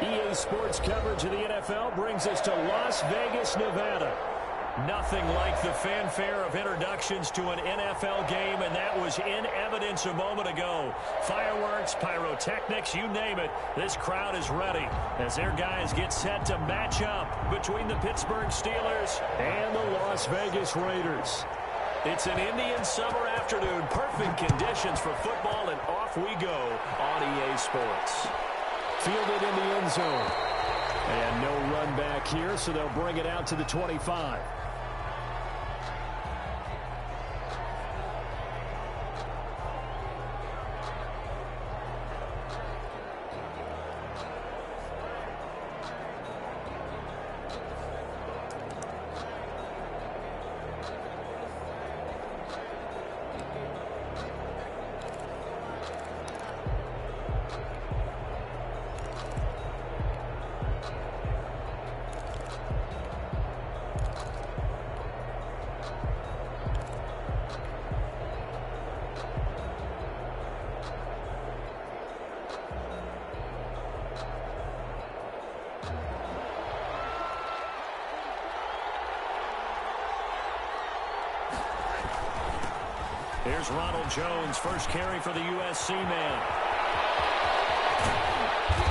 EA Sports coverage of the NFL brings us to Las Vegas, Nevada. Nothing like the fanfare of introductions to an NFL game, and that was in evidence a moment ago. Fireworks, pyrotechnics, you name it. This crowd is ready as their guys get set to match up between the Pittsburgh Steelers and the Las Vegas Raiders. It's an Indian summer afternoon. Perfect conditions for football, and off we go on EA Sports. Fielded in the end zone. And no run back here, so they'll bring it out to the 25. Here's Ronald Jones, first carry for the USC man.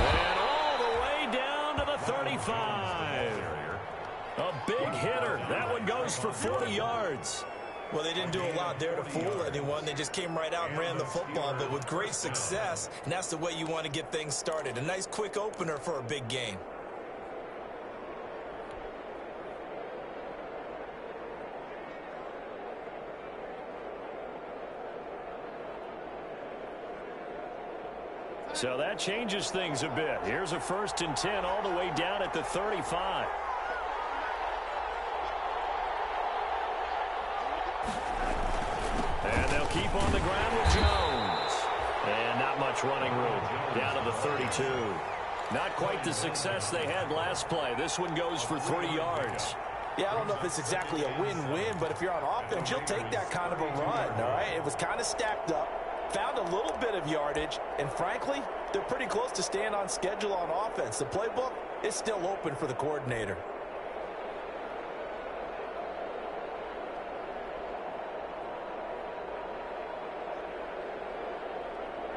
And all the way down to the 35. A big hitter. That one goes for 40 yards. Well, they didn't do a lot there to fool anyone. They just came right out and ran the football, but with great success, and that's the way you want to get things started. A nice quick opener for a big gain. So that changes things a bit. Here's a 1st and 10 all the way down at the 35. And they'll keep on the ground with Jones. And not much running room. Down to the 32. Not quite the success they had last play. This one goes for 3 yards. Yeah, I don't know if it's exactly a win-win, but if you're on offense, you'll take that kind of a run, all right? It was kind of stacked up. Found a little bit of yardage, and frankly, they're pretty close to staying on schedule on offense. The playbook is still open for the coordinator.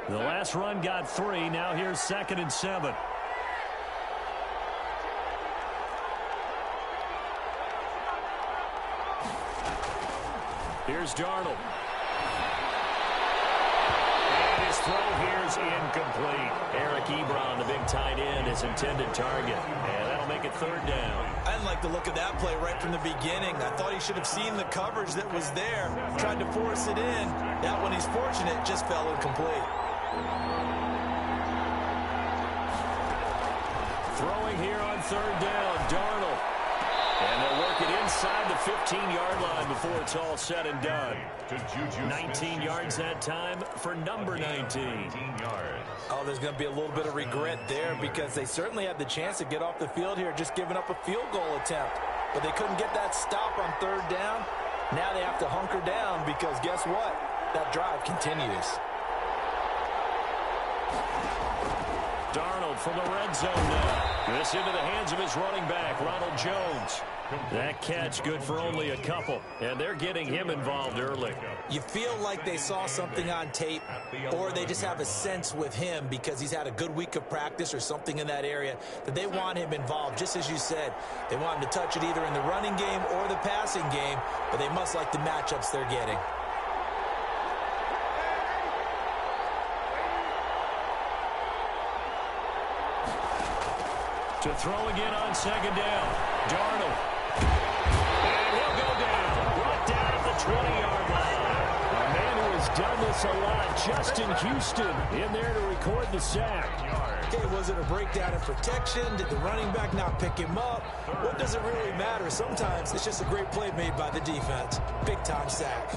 The last run got 3. Now here's 2nd and 7. Here's Darnold. Throw here's incomplete. Eric Ebron, the big tight end, his intended target. And that'll make it 3rd down. I didn't like the look of that play right from the beginning. I thought he should have seen the coverage that was there. Tried to force it in. That one, he's fortunate, just fell incomplete. Throwing here on 3rd down, Darnold. And they'll work it inside the 15-yard line before it's all said and done. 19 yards that time for number 19. Oh, there's going to be a little bit of regret there because they certainly had the chance to get off the field here, just giving up a field goal attempt. But they couldn't get that stop on 3rd down. Now they have to hunker down because guess what? That drive continues. Darnold from the red zone now. This into the hands of his running back, Ronald Jones. That catch good for only a couple, and they're getting him involved early. You feel like they saw something on tape, or they just have a sense with him because he's had a good week of practice or something in that area that they want him involved. Just as you said, they want him to touch it either in the running game or the passing game, but they must like the matchups they're getting. To throw again on 2nd down, Darnold. And he'll go down. Brought down at the 20-yard line. A man who has done this a lot, Justin Houston, in there to record the sack. Okay, was it a breakdown in protection? Did the running back not pick him up? What does it really matter? Sometimes it's just a great play made by the defense. Big-time sack.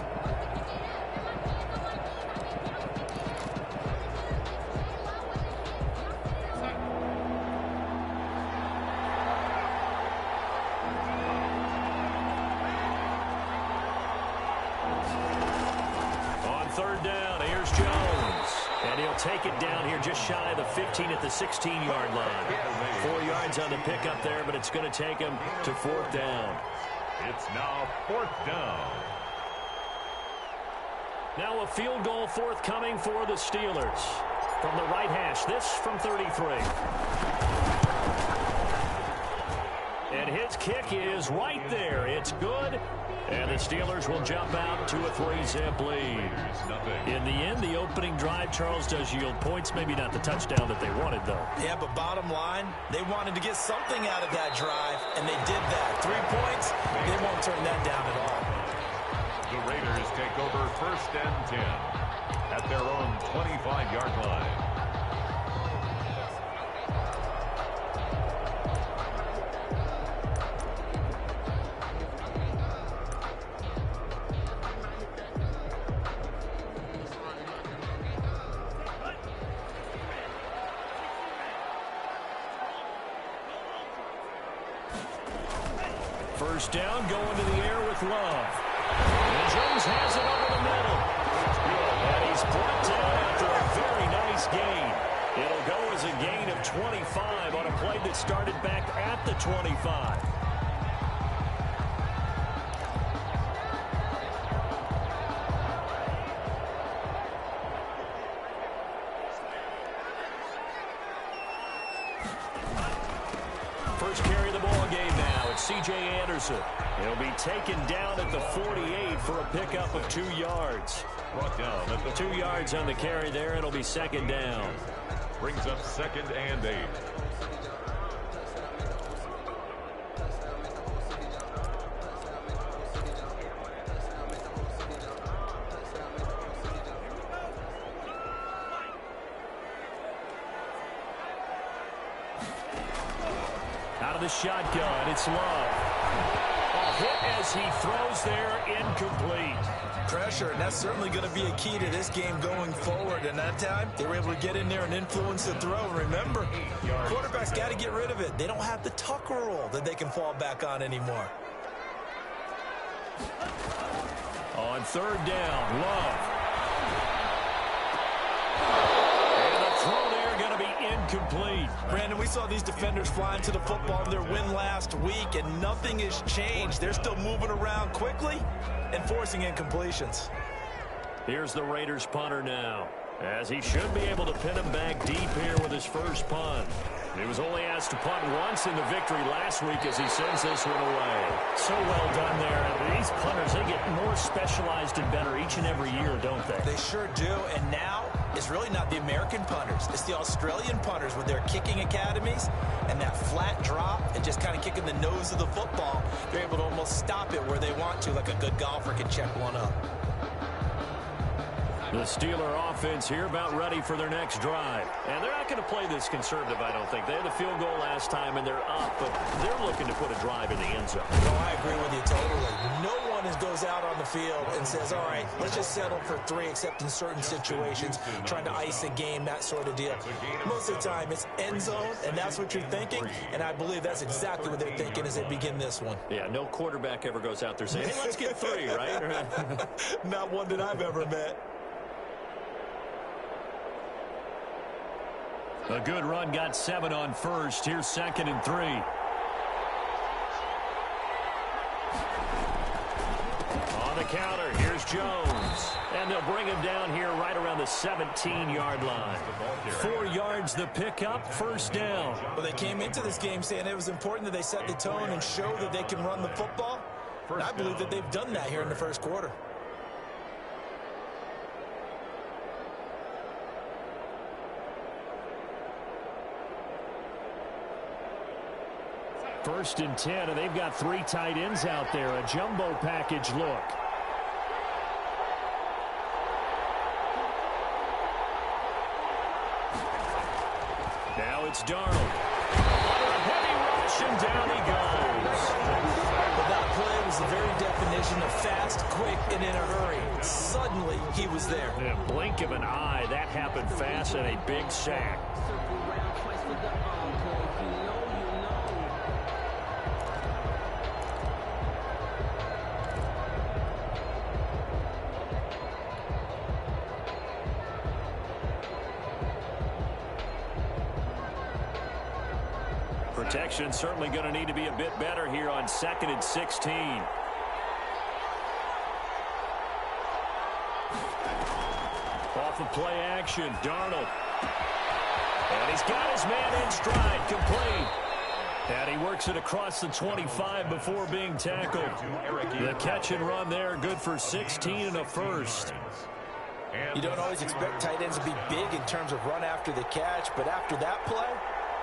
he'll take it down here just shy of the 15 at the 16-yard line. 4 yards on the pickup there, but it's going to take him to 4th down. It's now 4th down. Now a field goal forthcoming for the Steelers. From the right hash, this from 33. And his kick is right there. It's good. And the Steelers will jump out to a 3-zip lead. In the end, the opening drive, Charles, does yield points. Maybe not the touchdown that they wanted, though. Yeah, but bottom line, they wanted to get something out of that drive, and they did that. 3 points, they won't turn that down at all. The Raiders take over 1st and 10 at their own 25-yard line. First down, going to the air with Love. And Jones has it over the middle. And he's brought down after a very nice gain. It'll go as a gain of 25 on a play that started back at the 25. First carry of the ball game now. It's C.J. Anderson. He'll be taken down at the 48 for a pickup of 2 yards. Brought down at the 2 yards on the carry there. It'll be 2nd down. Brings up 2nd and 8. Out of the shotgun, it's Love. A hit as he throws there, incomplete. Pressure, and that's certainly going to be a key to this game going forward. And that time, they were able to get in there and influence the throw. Remember, quarterback's got to get rid of it. They don't have the tuck rule that they can fall back on anymore. On 3rd down, Love. Incomplete. Brandon, we saw these defenders flying to the football in their win last week, and nothing has changed. They're still moving around quickly and forcing incompletions. Here's the Raiders punter now, as he should be able to pin him back deep here with his first punt. He was only asked to punt once in the victory last week as he sends this one away. So well done there. These punters, they get more specialized and better each and every year, don't they? They sure do, and now it's really not the American punters. It's the Australian punters with their kicking academies and that flat drop and just kind of kicking the nose of the football. They're able to almost stop it where they want to, like a good golfer can check one up. The Steeler offense here about ready for their next drive. And they're not going to play this conservative, I don't think. They had a field goal last time, and they're up, but they're looking to put a drive in the end zone. No, I agree with you totally. No one goes out on the field and says, all right, let's just settle for 3, except in certain situations, trying to ice a game, that sort of deal. Most of the time, it's end zone, and that's what you're thinking, and I believe that's exactly what they're thinking as they begin this one. Yeah, no quarterback ever goes out there saying, hey, let's get 3, right? Not one that I've ever met. A good run, got 7 on first. Here's 2nd and 3. On the counter, here's Jones. And they'll bring him down here right around the 17-yard line. 4 yards the pickup, 1st down. Well, they came into this game saying it was important that they set the tone and show that they can run the football. And I believe that they've done that here in the first quarter. First and 10, and they've got 3 tight ends out there. A jumbo package look. Now it's Darnold. Under a heavy rush, and down he goes. But that play was the very definition of fast, quick, and in a hurry. Suddenly, he was there. In a blink of an eye, that happened fast, and a big sack. Protection certainly going to need to be a bit better here on 2nd and 16. Off of play action, Darnold. And he's got his man in stride, complete. And he works it across the 25 before being tackled. The catch and run there, good for 16 and a first. You don't always expect tight ends to be big in terms of run after the catch, but after that play,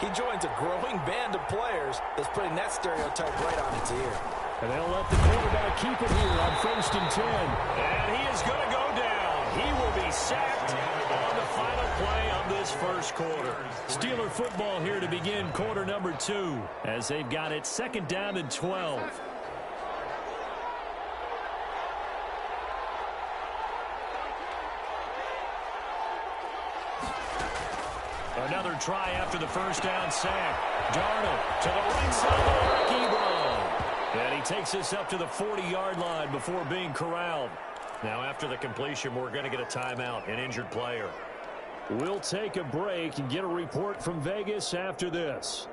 he joins a growing band of players that's putting that stereotype right on its ear. And they'll let the quarterback keep it here on 1st and 10. And he is going to go down. He will be sacked on the final play of this first quarter. Steeler football here to begin quarter number 2 as they've got it 2nd down and 12. Another try after the first down sack. Darnold to the right side of Ebron. And he takes this up to the 40-yard line before being corralled. Now after the completion, we're going to get a timeout, an injured player. We'll take a break and get a report from Vegas after this.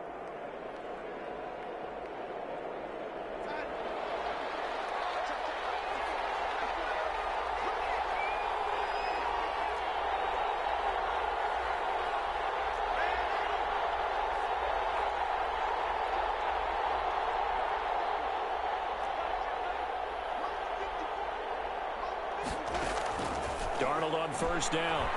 Darnold on first down.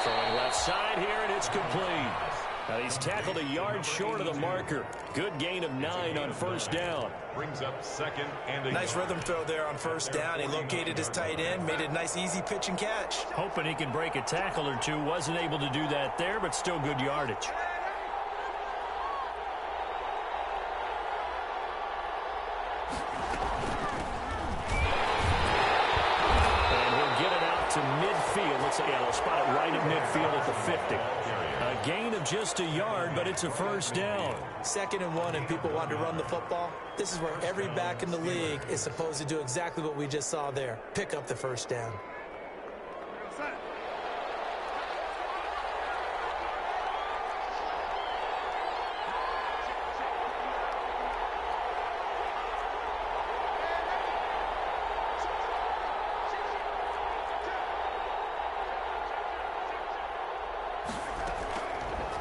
Throwing left side here, and it's complete. He's tackled a yard short of the marker. Good gain of 9 on first down. Brings up 2nd and 8. Nice rhythm throw there on first down. He located his tight end, made a nice easy pitch and catch. Hoping he can break a tackle or two. Wasn't able to do that there, but still good yardage. To midfield. Let's say, yeah, they'll spot it right at midfield at the 50. A gain of just a yard, but it's a first down. 2nd and 1, and people want to run the football. This is where every back in the league is supposed to do exactly what we just saw there. Pick up the first down.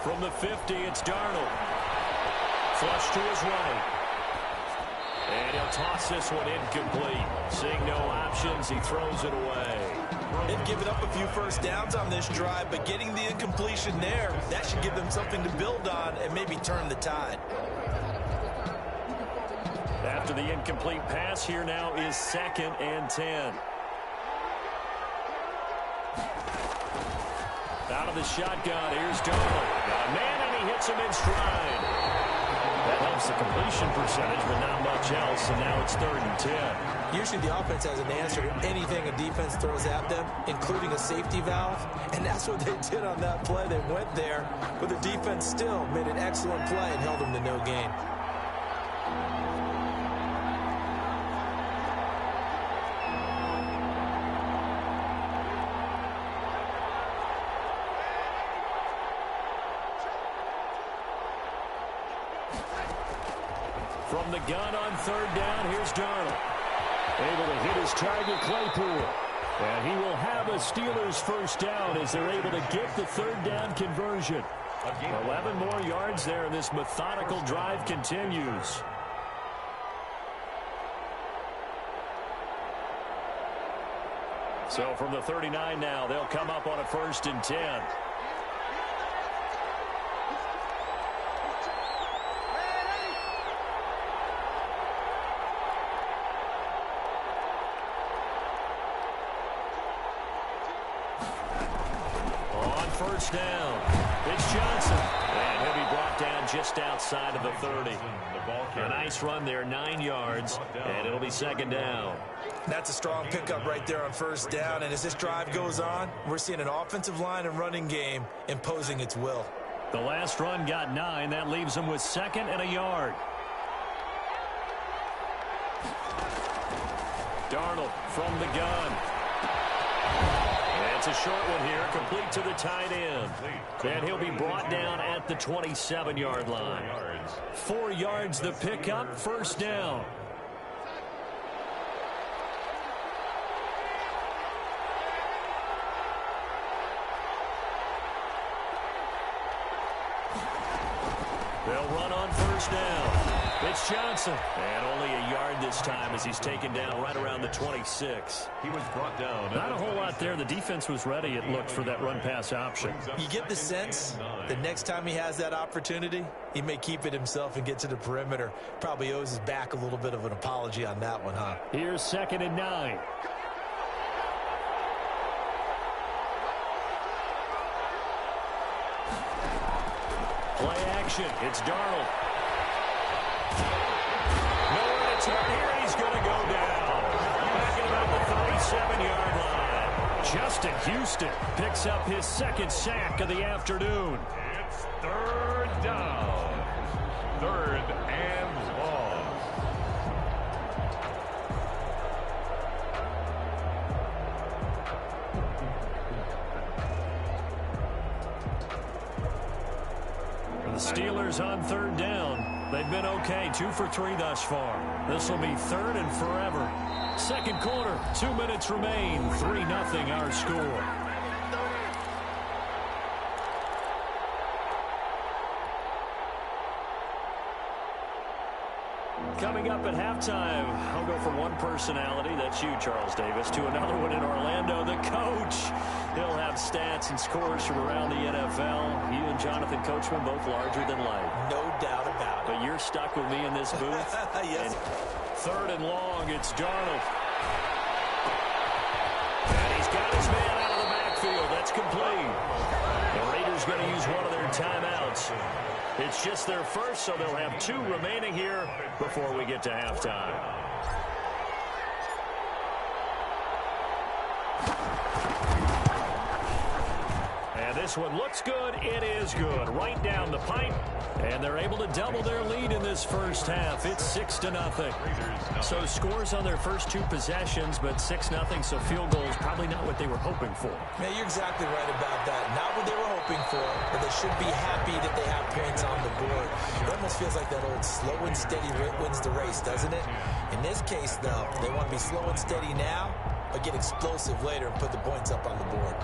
From the 50, it's Darnold. Flush to his right. And he'll toss this one incomplete. Seeing no options, he throws it away. They've given up a few first downs on this drive, but getting the incompletion there, that should give them something to build on and maybe turn the tide. After the incomplete pass, here now is 2nd and 10. Out of the shotgun, here's Darnold. Got a man, and he hits him in stride. That helps the completion percentage, but not much else, and now it's 3rd and 10. Usually the offense has an answer to anything a defense throws at them, including a safety valve, and that's what they did on that play. They went there, but the defense still made an excellent play and held them to no gain. From the gun on 3rd down, here's Darnold. Able to hit his target, Claypool. And he will have a Steelers first down as they're able to get the 3rd down conversion. 11 more yards there, and this methodical drive continues. So from the 39 now, they'll come up on a 1st and 10. First down. It's Johnson. And he'll be brought down just outside of the 30. A nice run there, 9 yards, and it'll be 2nd down. That's a strong pickup right there on first down, and as this drive goes on, we're seeing an offensive line and running game imposing its will. The last run got 9. That leaves them with 2nd and a yard. Darnold from the gun. And That's a short one here, complete to the tight end. And he'll be brought down at the 27-yard line. 4 yards the pickup, first down. They'll run on first down. It's Johnson. And only a yard this time as he's taken down right around the 26. He was brought down. Not a whole lot there. The defense was ready, it looked, for that run-pass option. You get the sense that next time he has that opportunity, he may keep it himself and get to the perimeter. Probably owes his back a little bit of an apology on that one, huh? Here's 2nd and 9. Play action. It's Darnold. Nowhere to turn here. He's going to go down. Back at about the 37-yard line. Justin Houston picks up his 2nd sack of the afternoon. It's 3rd down. 3rd and long. The Steelers on 3rd down. They've been okay, 2 for 3 thus far. This will be 3rd and forever. 2nd quarter, 2 minutes remain. 3-0 our score. Coming up at halftime, I'll go from one personality, that's you, Charles Davis, to another one in Orlando, the coach. He'll have stats and scores from around the NFL. You and Jonathan Coachman both larger than life. No doubt about it. But you're stuck with me in this booth. Yes. And 3rd and long, it's Darnold. And he's got his man out of the backfield. That's complete. The Raiders going to use one of their timeouts. It's just their first, so they'll have 2 remaining here before we get to halftime. And this one looks good. It is good. Right down the pipe. And they're able to double their lead in this first half. It's 6-0. So scores on their first 2 possessions, but 6-0, so field goals probably not what they were hoping for. Yeah, you're exactly right about that. Not what they were hoping for, but they should be happy that they have points on the board. It almost feels like that old slow and steady wins the race, doesn't it? In this case, though, they want to be slow and steady now, but get explosive later and put the points up on the board.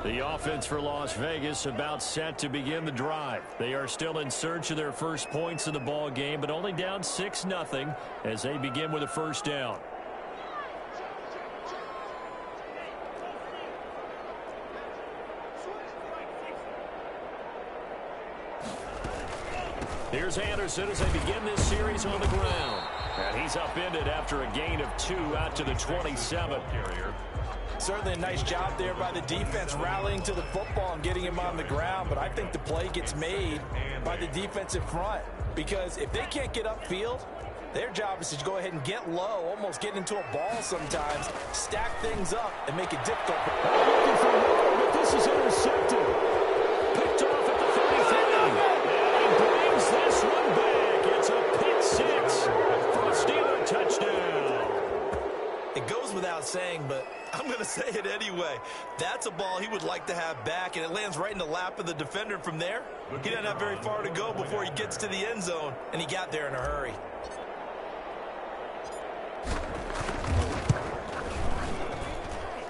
The offense for Las Vegas about set to begin the drive. They are still in search of their first points in the ball game, but only down 6-0 as they begin with a first down. Here's Anderson as they begin this series on the ground. And he's upended after a gain of 2 out to the 27. Certainly a nice job there by the defense rallying to the football and getting him on the ground, but I think the play gets made by the defensive front because if they can't get upfield, their job is to go ahead and get low, almost get into a ball sometimes, stack things up, and make it difficult. Looking for more, but this is intercepted. Picked off at the 33. And he brings this one back. It's a pick 6 for a Steeler touchdown. It goes without saying, but I'm going to say it anyway. That's a ball he would like to have back, and it lands right in the lap of the defender from there. He doesn't have very far to go before he gets to the end zone, and he got there in a hurry.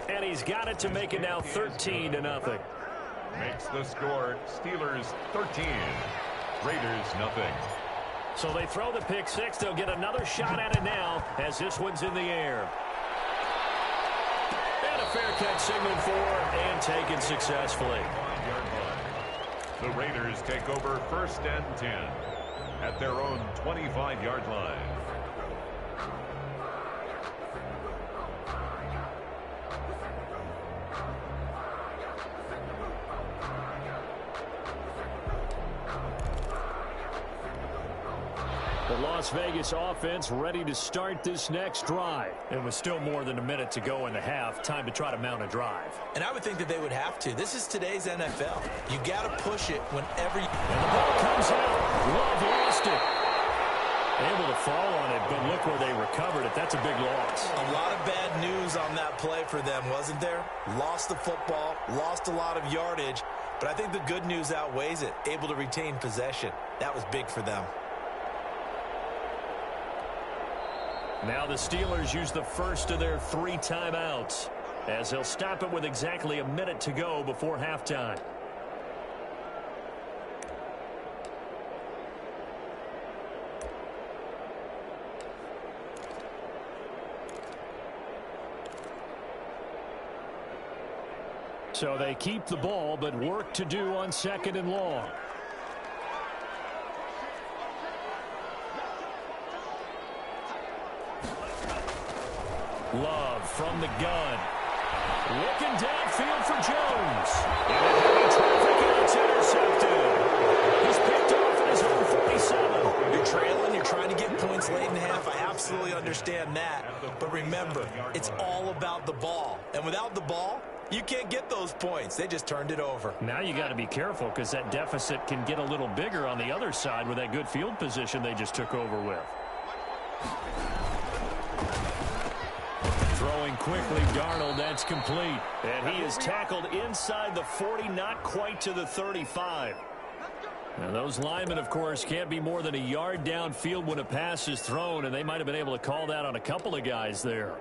And he's got it to make it now 13-0. Makes the score Steelers 13, Raiders nothing. So they throw the pick 6. They'll get another shot at it now as this one's in the air. And a fair catch signaled for and taken successfully. The Raiders take over 1st and 10 at their own 25-yard line. The Las Vegas offense ready to start this next drive. It was still more than a minute to go in the half. Time to try to mount a drive. And I would think that they would have to. This is today's NFL. You got to push it whenever you... And the ball comes out. Love lost it. Able to fall on it, but look where they recovered it. That's a big loss. A lot of bad news on that play for them, wasn't there? Lost the football, lost a lot of yardage, but I think the good news outweighs it. Able to retain possession. That was big for them. Now the Steelers use the first of their 3 timeouts, as they'll stop it with exactly a minute to go before halftime. So they keep the ball, but work to do on 2nd and long. Love from the gun. Looking downfield for Jones. And a heavy traffic, and it's intercepted. He's picked off at his own 47. You're trailing, you're trying to get points late in the half. I absolutely understand that. But remember, it's all about the ball. And without the ball, you can't get those points. They just turned it over. Now you got to be careful because that deficit can get a little bigger on the other side with that good field position they just took over with. Throwing quickly, Darnold, that's complete. And he is tackled inside the 40, not quite to the 35. Now those linemen, of course, can't be more than a yard downfield when a pass is thrown, and they might have been able to call that on a couple of guys there.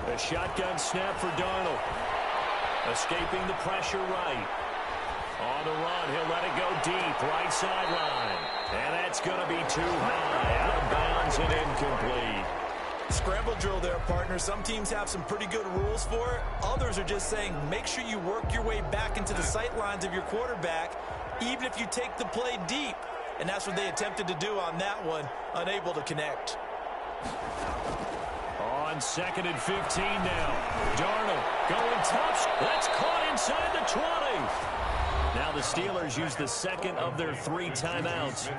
A shotgun snap for Darnold. Escaping the pressure right. On the run, he'll let it go deep, right sideline. And that's going to be too high, out of bounds and incomplete. Scramble drill there, partner. Some teams have some pretty good rules for it. Others are just saying make sure you work your way back into the sight lines of your quarterback, even if you take the play deep. And that's what they attempted to do on that one, unable to connect. On 2nd and 15 now. Darnold going tops. That's caught inside the 20. Now the Steelers use the 2nd of their 3 timeouts,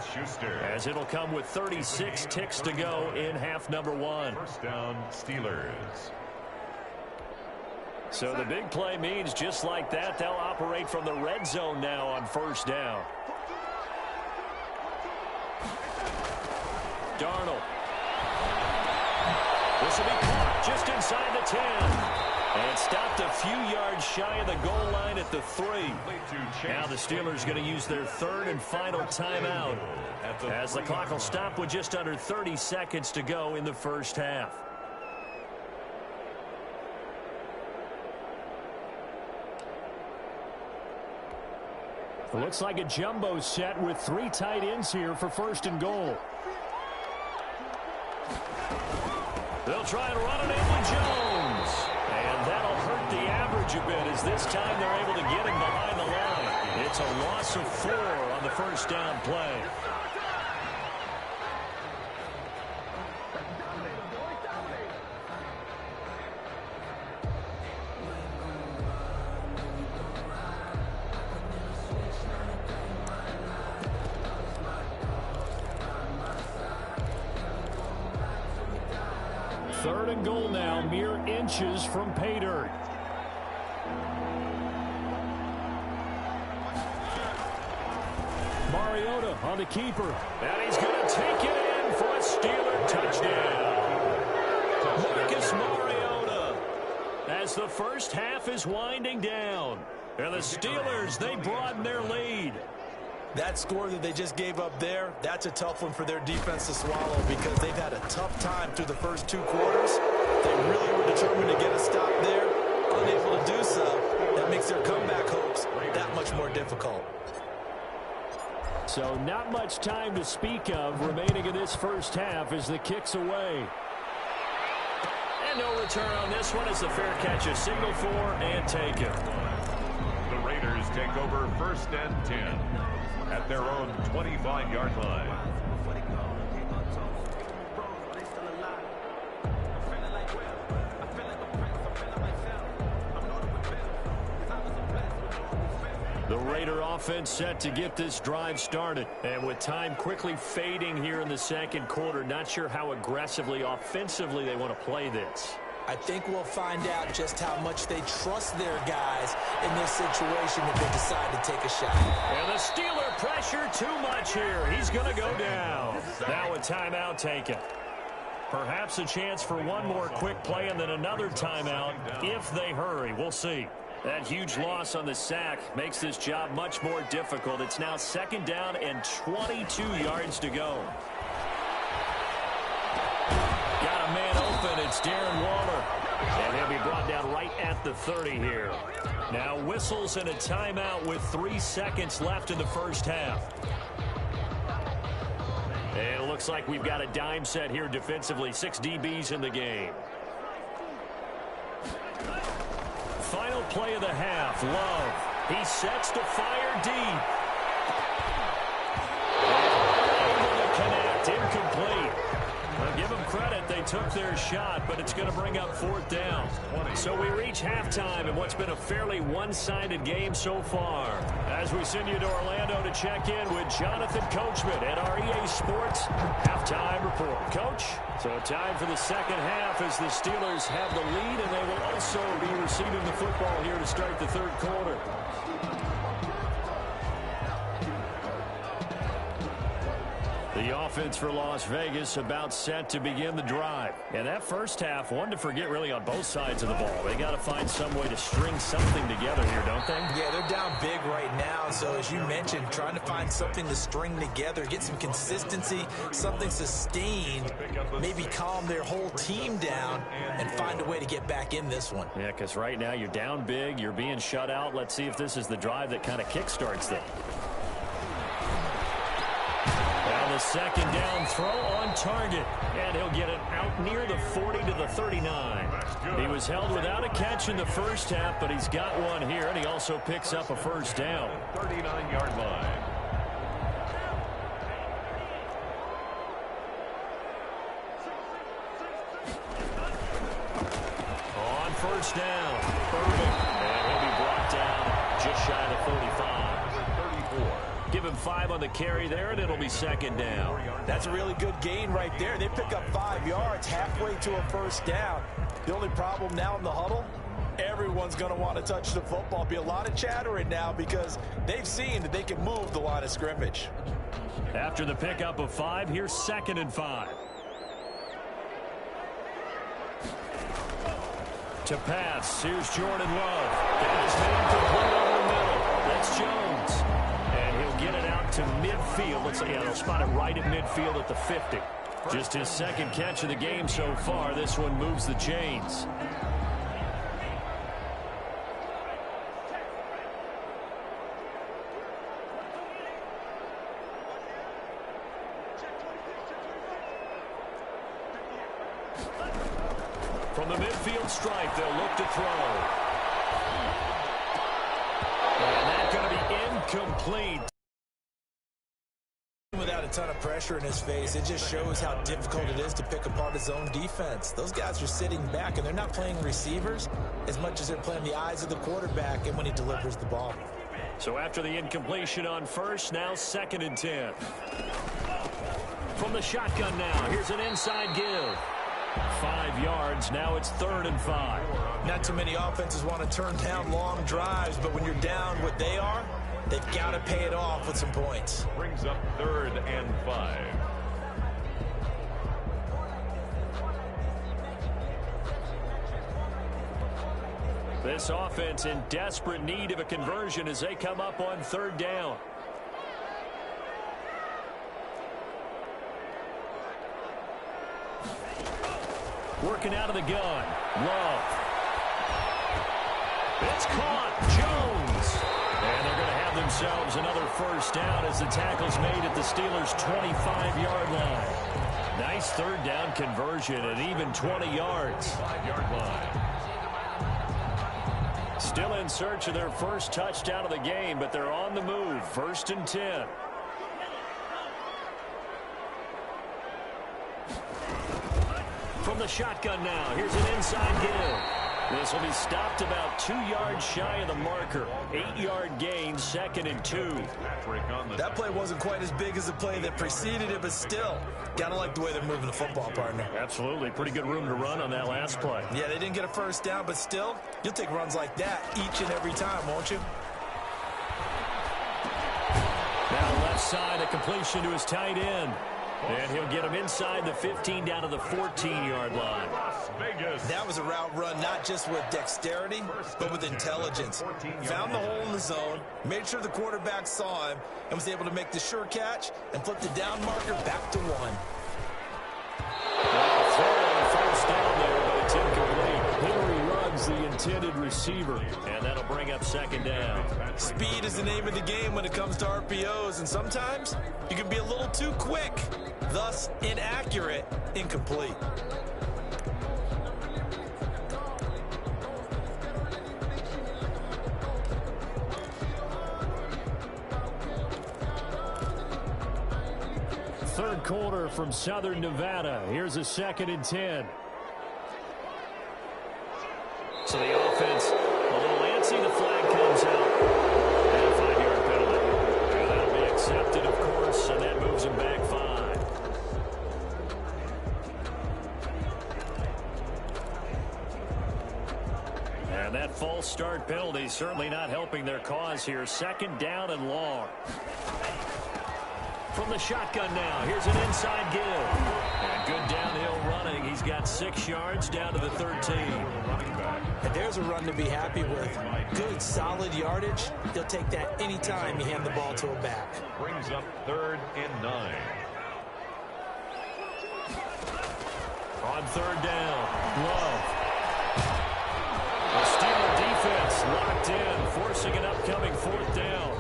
as it'll come with 36 ticks to go in half number 1. First down, Steelers. So the big play means just like that, they'll operate from the red zone now on 1st down. Darnold. This will be caught just inside the 10. And stopped a few yards shy of the goal line at the 3. Now the Steelers going to use their 3rd and final timeout, as the clock will stop with just under 30 seconds to go in the first half. It looks like a jumbo set with 3 tight ends here for 1st and goal. They'll try and run it in with Jones. And that'll hurt the average a bit, as this time they're able to get him behind the line. It's a loss of 4 on the 1st down play. Third and goal now, mere inches from pay dirt. Mariota on the keeper. And he's going to take it in for a Steeler touchdown. Marcus Mariota, as the first half is winding down. And the Steelers, they broaden their lead. That score that they just gave up there, that's a tough one for their defense to swallow, because they've had a tough time through the first 2 quarters. They really were determined to get a stop there. Unable to do so, that makes their comeback hopes that much more difficult. So not much time to speak of remaining in this first half as the kick's away. And no return on this one as the fair catch is signaled for and taken. The Raiders take over 1st and 10 at their own 25-yard line. The Raider offense set to get this drive started. And with time quickly fading here in the second quarter, not sure how aggressively, offensively they want to play this. I think we'll find out just how much they trust their guys in this situation if they decide to take a shot. And the Steeler pressure too much here. He's going to go down. Now a timeout taken. Perhaps a chance for one more quick play and then another timeout if they hurry. We'll see. That huge loss on the sack makes this job much more difficult. It's now 2nd down and 22 yards to go. Got a man open. It's Darren Waller. And he'll be brought down right at the 30 here. Now whistles and a timeout with 3 seconds left in the first half. And it looks like we've got a dime set here defensively. 6 DBs in the game. Final play of the half. Love. He sets to fire deep. Able to connect. Incomplete. Well, give them credit. They took their shot, but it's going to bring up 4th down. So we reach halftime in what's been a fairly one-sided game so far. As we send you to Orlando to check in with Jonathan Coachman at our EA Sports Halftime Report. Coach? So time for the second half as the Steelers have the lead, and they will also be receiving the football here to start the third quarter. The offense for Las Vegas about set to begin the drive. And that first half, one to forget really on both sides of the ball. They got to find some way to string something together here, don't they? Yeah, they're down big right now. So as you mentioned, trying to find something to string together, get some consistency, something sustained, maybe calm their whole team down and find a way to get back in this one. Yeah, because right now you're down big, you're being shut out. Let's see if this is the drive that kind of kickstarts them. Now the 2nd down throw on target, and he'll get it out near the 40 to the 39. He was held without a catch in the first half, but he's got one here, and he also picks up a first down. 39-yard line. On first down, Irving, and he'll be brought down just shy of the 35. 34. Give him 5 on the carry there, and it'll be 2nd down. That's a really good gain right there. They pick up 5 yards halfway to a first down. The only problem now in the huddle, everyone's going to want to touch the football. Be a lot of chattering now because they've seen that they can move the line of scrimmage. After the pickup of 5, here's 2nd and 5. To pass, here's Jordan Love. Got his man complete over the middle. That's Jones. And he'll get it out to midfield. Looks like, yeah, they'll spot it right at midfield at the 50. Just his 2nd catch of the game so far. This one moves the chains. From the midfield stripe, they'll look to throw. And that's going to be incomplete. Without a ton of pressure in his face, it just shows how difficult it is to pick apart his own defense. Those guys are sitting back, and they're not playing receivers as much as they're playing the eyes of the quarterback and when he delivers the ball. So after the incompletion on first, now 2nd and 10. From the shotgun now, here's an inside give. 5 yards, now it's 3rd and 5. Not too many offenses want to turn down long drives, but when you're down what they are, they've got to pay it off with some points. Brings up 3rd and 5. This offense in desperate need of a conversion as they come up on 3rd down. Working out of the gun. Love. It's caught. Jones. And they're going to have themselves another first down as the tackle's made at the Steelers' 25-yard line. Nice third down conversion at even 20 yards. 5-yard line. Still in search of their first touchdown of the game, but they're on the move. 1st and 10. From the shotgun now, here's an inside give. This will be stopped about 2 yards shy of the marker. 8-yard gain, 2nd and 2. That play wasn't quite as big as the play that preceded it, but still, gotta like the way they're moving the football, partner. Absolutely. Pretty good room to run on that last play. Yeah, they didn't get a first down, but still, you'll take runs like that each and every time, won't you? Now left side, a completion to his tight end. And he'll get him inside the 15 down to the 14-yard line. That was a route run not just with dexterity, but with intelligence. Found the hole in the zone, made sure the quarterback saw him, and was able to make the sure catch and flip the down marker back to 1. First down there, but it's incomplete. Henry Ruggs, the intended receiver, and that'll bring up 2nd down. Speed is the name of the game when it comes to RPOs, and sometimes you can be a little too quick, thus inaccurate, incomplete. Third quarter from Southern Nevada. Here's a 2nd and 10. So the offense a little antsy. The flag comes out. And a 5-yard penalty. And that'll be accepted, of course, and that moves him back 5. And that false start penalty certainly not helping their cause here. 2nd down and long. From the shotgun now, here's an inside give. And good downhill running. He's got 6 yards down to the 13. And there's a run to be happy with. Good, solid yardage. He'll take that anytime you hand the ball to a back. Brings up 3rd and 9. On 3rd down, Love. The Steeler defense locked in, forcing an upcoming 4th down.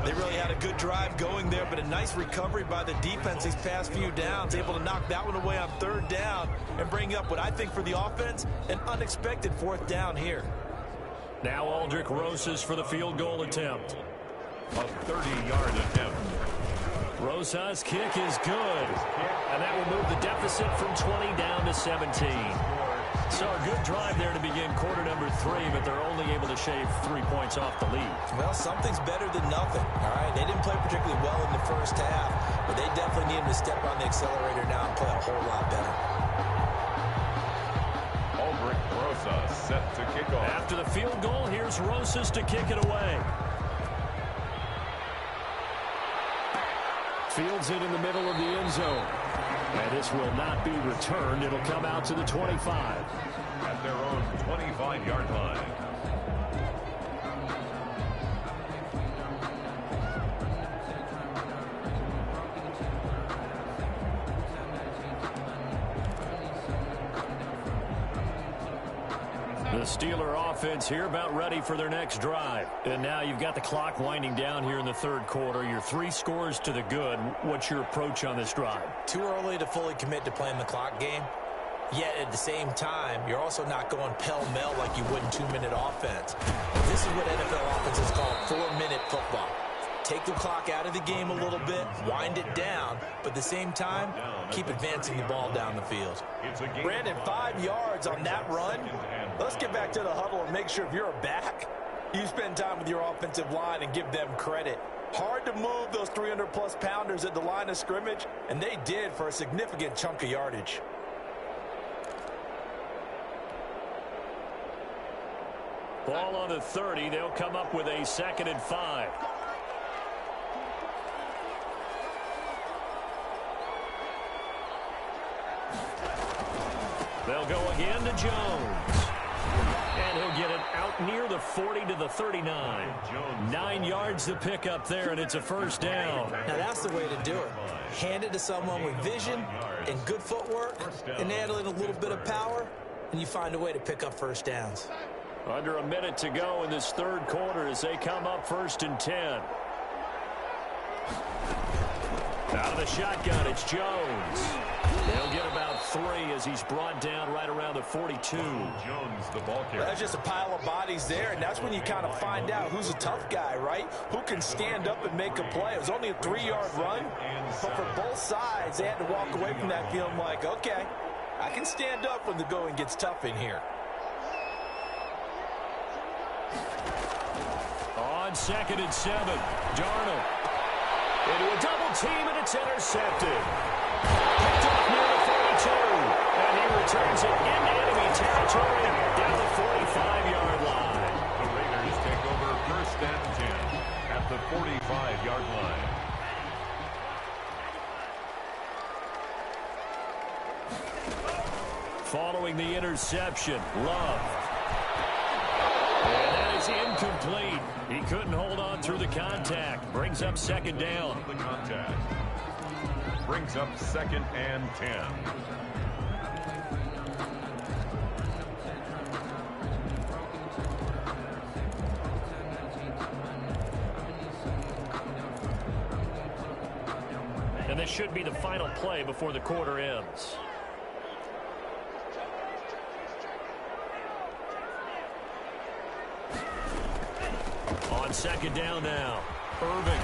They really had a good drive going there, but a nice recovery by the defense these past few downs, able to knock that one away on 3rd down and bring up what I think for the offense, an unexpected 4th down here. Now Aldrick Rosas for the field goal attempt. A 30-yard attempt. Rosas' kick is good, and that will move the deficit from 20 down to 17. So a good drive there to begin quarter number 3, but they're only able to shave 3 points off the lead. Well, something's better than nothing, all right? They didn't play particularly well in the first half, but they definitely need him to step on the accelerator now and play a whole lot better. Aldrick Rosas set to kick off. After the field goal, here's Rosas to kick it away. Fields it in the middle of the end zone. And this will not be returned. It'll come out to the 25. At their own 25-yard line. The Steeler offense here about ready for their next drive. And now you've got the clock winding down here in the 3rd quarter. You're 3 scores to the good. What's your approach on this drive? Too early to fully commit to playing the clock game. Yet at the same time, you're also not going pell-mell like you would in 2-minute offense. This is what NFL offenses call 4-minute football. Take the clock out of the game a little bit, wind it down, but at the same time, keep advancing the ball down the field. Brandon, 5 yards on that run. Let's get back to the huddle and make sure if you're a back, you spend time with your offensive line and give them credit. Hard to move those 300-plus pounders at the line of scrimmage, and they did for a significant chunk of yardage. Ball on the 30. They'll come up with a 2nd and 5. They'll go again to Jones. And he'll get it out near the 40 to the 39. 9 yards to pick up there, and it's a 1st down. Now that's the way to do it. Hand it to someone with vision and good footwork, and add in a little bit of power, and you find a way to pick up 1st downs. Under a minute to go in this 3rd quarter as they come up 1st and 10. Out of the shotgun, it's Jones. He'll get about 3 as he's brought down right around the 42. Jones, the ball carrier. That's just a pile of bodies there, and that's when you kind of find out who's a tough guy, right? Who can stand up and make a play. It was only a 3-yard run, but for both sides, they had to walk away from that feeling like, okay, I can stand up when the going gets tough in here. On 2nd and 7, Darnold. Into a double team, and it's intercepted. Picked off near the 42, and he returns it into enemy territory down the 45-yard line. The Raiders take over 1st and 10 at the 45-yard line. Following the interception, Love. And that is incomplete. He couldn't hold on through the contact. Brings up 2nd down. The contact brings up 2nd and 10. And this should be the final play before the quarter ends. On 2nd down now, Irving.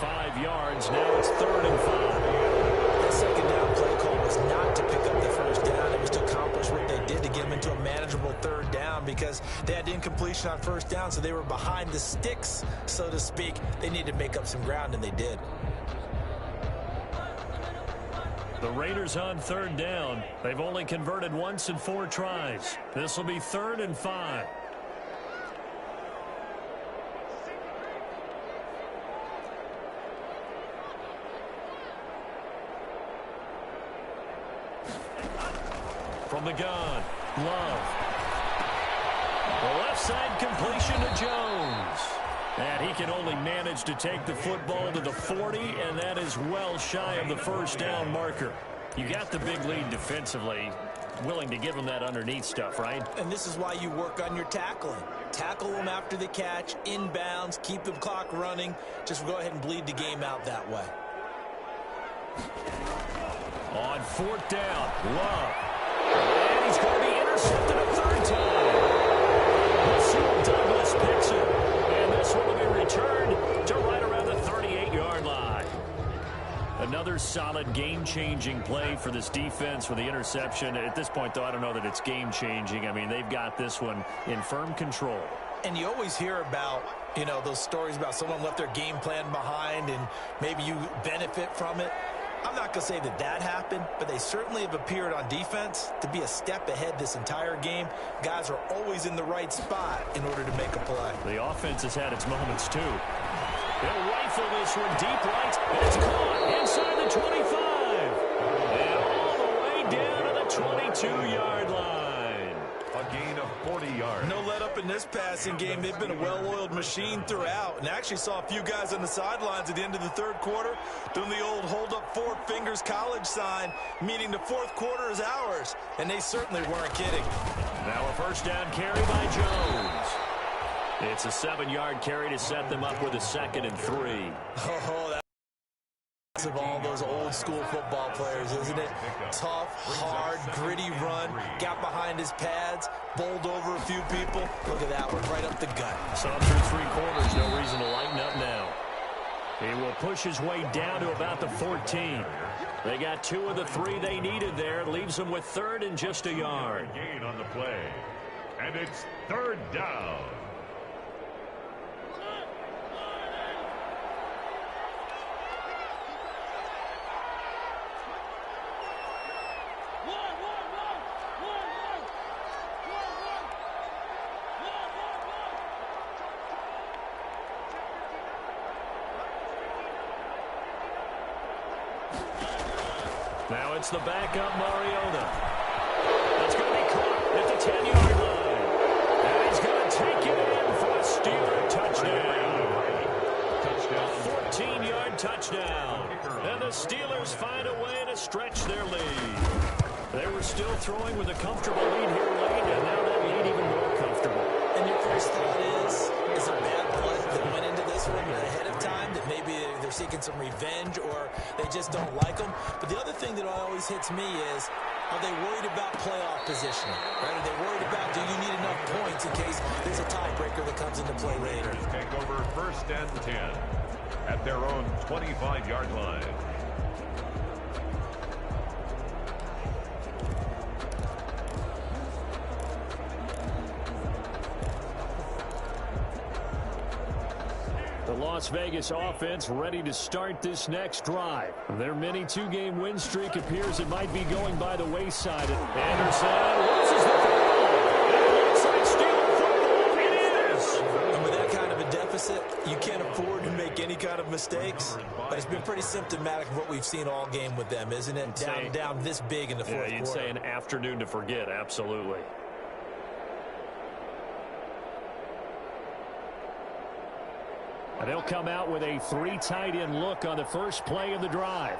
5 yards, now it's 3rd and 5. That 2nd down play call was not to pick up the 1st down. It was to accomplish what they did to get them into a manageable 3rd down because they had incompletion on 1st down, so they were behind the sticks, so to speak. They needed to make up some ground, and they did. The Raiders on 3rd down. They've only converted once in 4 tries. This will be 3rd and 5. From the gun, Love. The left side completion to Jones. And he can only manage to take the football to the 40, and that is well shy of the 1st down marker. You got the big lead defensively, willing to give him that underneath stuff, right? And this is why you work on your tackling. Tackle them after the catch, inbounds, keep the clock running. Just go ahead and bleed the game out that way. On 4th down, Love. And he's going to be intercepted a 3rd time. Russell Douglas picks it. And this one will be returned to right around the 38-yard line. Another solid game-changing play for this defense with the interception. At this point, though, I don't know that it's game-changing. I mean, they've got this one in firm control. And you always hear about, you know, those stories about someone left their game plan behind and maybe you benefit from it. I'm not going to say that that happened, but they certainly have appeared on defense to be a step ahead this entire game. Guys are always in the right spot in order to make a play. The offense has had its moments, too. They'll rifle this one deep right, and it's caught inside the 25. And all the way down to the 22-yard line. A gain of 40 yards. No let up in this passing game. They've been a well-oiled machine throughout. And actually saw a few guys on the sidelines at the end of the 3rd quarter doing the old hold up 4 fingers college sign, meaning the 4th quarter is ours. And they certainly weren't kidding. Now a 1st down carry by Jones. It's a 7-yard carry to set them up with a 2nd and 3. Oh, that's of all those old school football players, isn't it? Tough, hard, gritty run, got behind his pads, bowled over a few people. Look at that one, right up the gut. Saw through 3 quarters, no reason to lighten up now. He will push his way down to about the 14. They got 2 of the 3 they needed there. Leaves them with 3rd and just a yard. Gain on the play. And it's 3rd down. Now it's the backup Mariota. That's going to be caught at the 10-yard line. And he's going to take it in for a Steeler touchdown. A 14-yard touchdown. And the Steelers find a way to stretch their lead. They were still throwing with a comfortable lead here late, and now that lead even more comfortable. And your first thought is a bad play that went into this one ahead of time that maybe they're seeking some revenge or they just don't like them. But the other thing that always hits me is, are they worried about playoff positioning? Right? Are they worried about, do you need enough points in case there's a tiebreaker that comes into play later? Raiders take over 1st and 10 at their own 25-yard line. The Las Vegas offense ready to start this next drive. Their mini 2-game win streak appears it might be going by the wayside. Anderson loses the football. It looks like stealing football. It is. And with that kind of a deficit, you can't afford to make any kind of mistakes. But it's been pretty symptomatic of what we've seen all game with them, isn't it? Down this big in the fourth quarter. Yeah, you'd say an afternoon to forget, absolutely. And they'll come out with a 3 tight end look on the first play of the drive.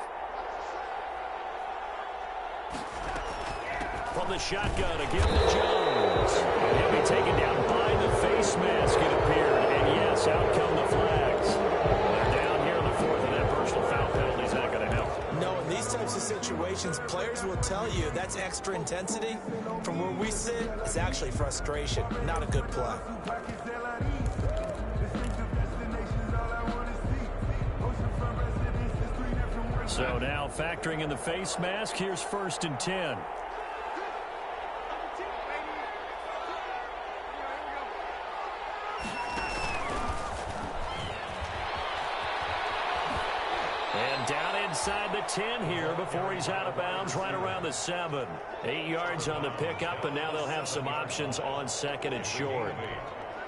From the shotgun, a give to Jones. And he'll be taken down by the face mask, it appeared. And yes, out come the flags. They're down here in the fourth, and that personal foul penalty is not going to help. No, in these types of situations, players will tell you that's extra intensity. From where we sit, it's actually frustration, not a good play. So now factoring in the face mask, here's 1st and 10. And down inside the 10 here before he's out of bounds, right around the 7. 8 yards on the pickup, and now they'll have some options on 2nd and short.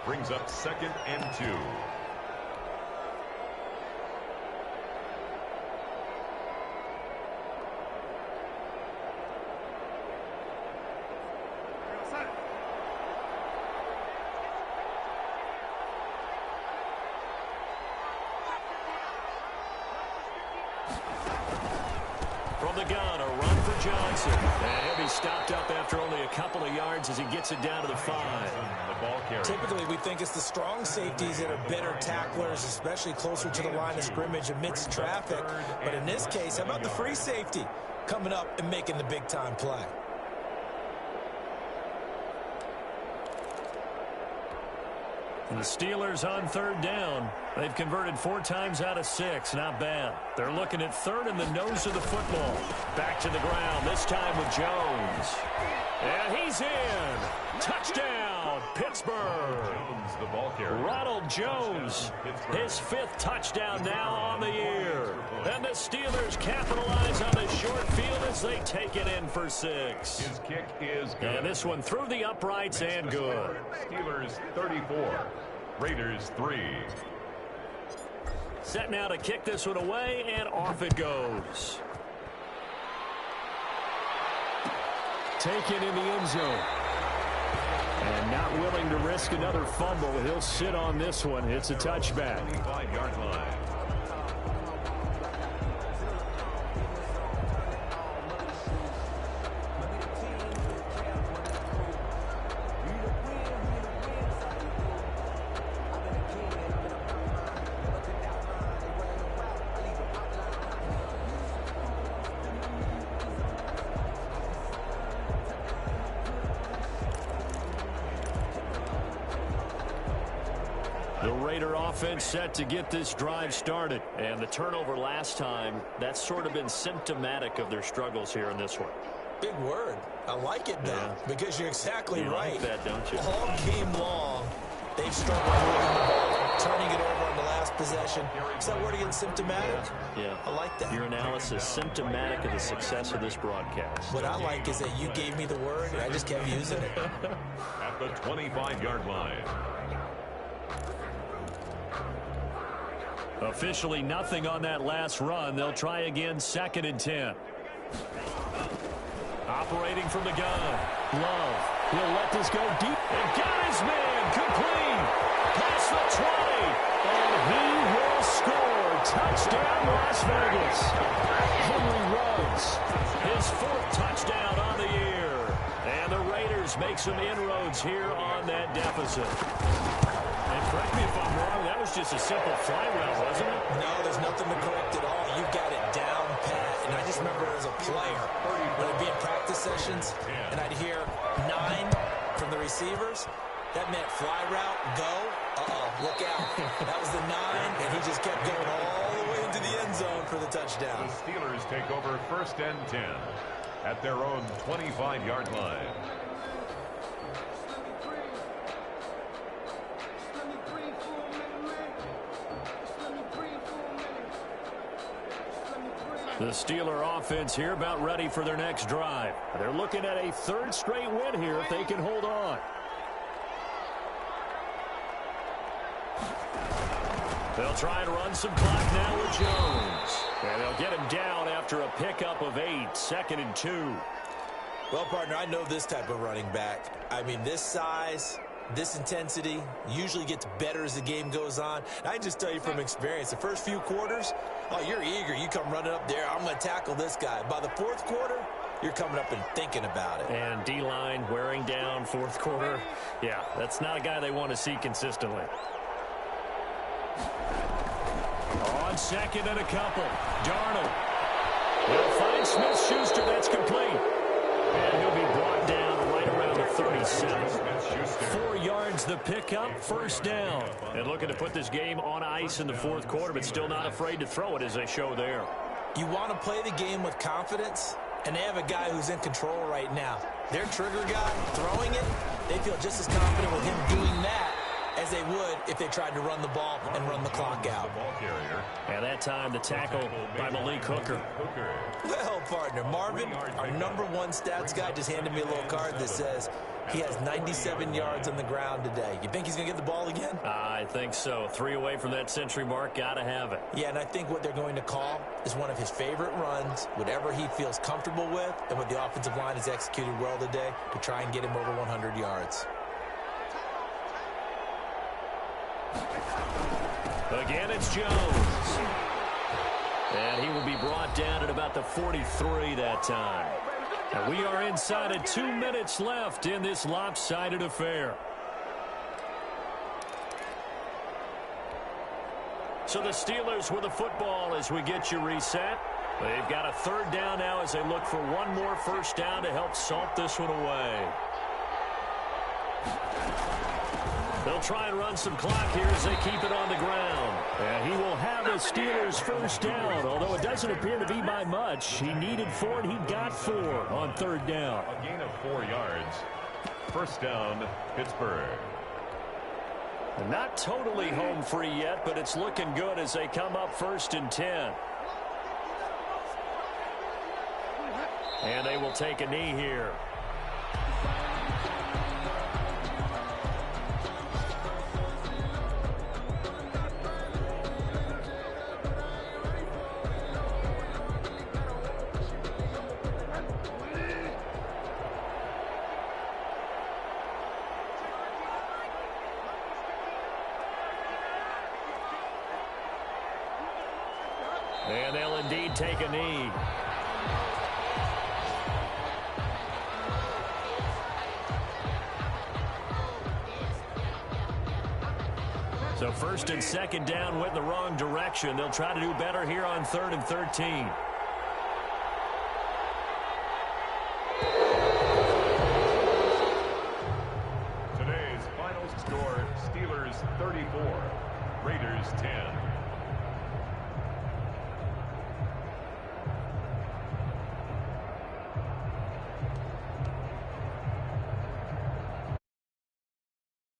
Brings up 2nd and 2. From the gun, a run for Johnson. And he'll be stopped up after only a couple of yards as he gets it down to the 5. The ball carrier. Typically, we think it's the strong safeties that are better tacklers, especially closer to the line of scrimmage amidst traffic. But in this case, how about the free safety coming up and making the big-time play? And the Steelers on 3rd down. They've converted 4 times out of 6. Not bad. They're looking at 3rd in the nose of the football. Back to the ground, this time with Jones. And he's in. Touchdown, Pittsburgh. Jones, the ball carrier. Ronald Jones, his 5th touchdown now on the year. And the Steelers capitalize on the short field as they take it in for 6. His kick is good. And this one through the uprights and good. Steelers 34, Raiders 3. Set now to kick this one away, and off it goes. Taken in the end zone. And not willing to risk another fumble. He'll sit on this one. It's a touchback. 25-yard line. The Raider offense set to get this drive started. And the turnover last time, that's sort of been symptomatic of their struggles here in this one. Big word. I like it, though, because you're exactly right. You like that, don't you? All game long, they've struggled moving the ball, turning it over on the last possession. Is that word again, symptomatic? Yeah. I like that. Your analysis symptomatic of the success of this broadcast. What I like is that you gave me the word, and I just kept using it. At the 25-yard line. Officially nothing on that last run. They'll try again, 2nd and 10. Operating from the gun. Love. He'll let this go deep. And got his man. Complete. Past the 20. And he will score. Touchdown, Las Vegas. Henry Ruggs. His 4th touchdown on the year. And the Raiders make some inroads here on that deficit. And correct me if I'm wrong, that was just a simple fly route, wasn't it? No, there's nothing to as a player when I'd be in practice sessions and I'd hear 9 from the receivers. That meant fly route, go, look out. That was the 9, and he just kept going all the way into the end zone for the touchdown. The Steelers take over 1st and 10 at their own 25-yard line. The Steeler offense here about ready for their next drive. They're looking at a 3rd straight win here if they can hold on. They'll try and run some clock now with Jones. And they'll get him down after a pickup of 8, 2nd and 2. Well, partner, I know this type of running back. I mean, this size, this intensity usually gets better as the game goes on. And I can just tell you from experience, the first few quarters, oh, you're eager. You come running up there, I'm going to tackle this guy. By the 4th quarter, you're coming up and thinking about it. And D-line wearing down 4th quarter. Yeah, that's not a guy they want to see consistently. On 2nd and a couple, Darnold will find Smith-Schuster. That's complete. And he'll be brought down right around the 37. 4 yards the pickup, 1st down. And looking to put this game on ice in the 4th quarter, but still not afraid to throw it as they show there. You want to play the game with confidence, and they have a guy who's in control right now. Their trigger guy throwing it, they feel just as confident with him doing that as they would if they tried to run the ball and run the clock out. And that time, the tackle by Malik Hooker. Well, partner, Marvin, our #1 stats guy, just handed me a little card that says he has 97 yards on the ground today. You think he's going to get the ball again? I think so. 3 away from that century mark. Got to have it. Yeah, and I think what they're going to call is one of his favorite runs, whatever he feels comfortable with, and what the offensive line has executed well today to try and get him over 100 yards. Again, it's Jones. And he will be brought down at about the 43 that time. And we are inside of 2 minutes left in this lopsided affair. So the Steelers with the football as we get you reset. They've got a 3rd down now as they look for one more 1st down to help salt this one away. They'll try and run some clock here as they keep it on the ground. And he will have a Steelers 1st down, although it doesn't appear to be by much. He needed 4, and he got 4 on 3rd down. A gain of 4 yards. 1st down, Pittsburgh. Not totally home free yet, but it's looking good as they come up 1st and 10. And they will take a knee here. And they'll indeed take a knee. So 1st and 2nd down went in the wrong direction. They'll try to do better here on 3rd and 13. Today's final score, Steelers 34, Raiders 10.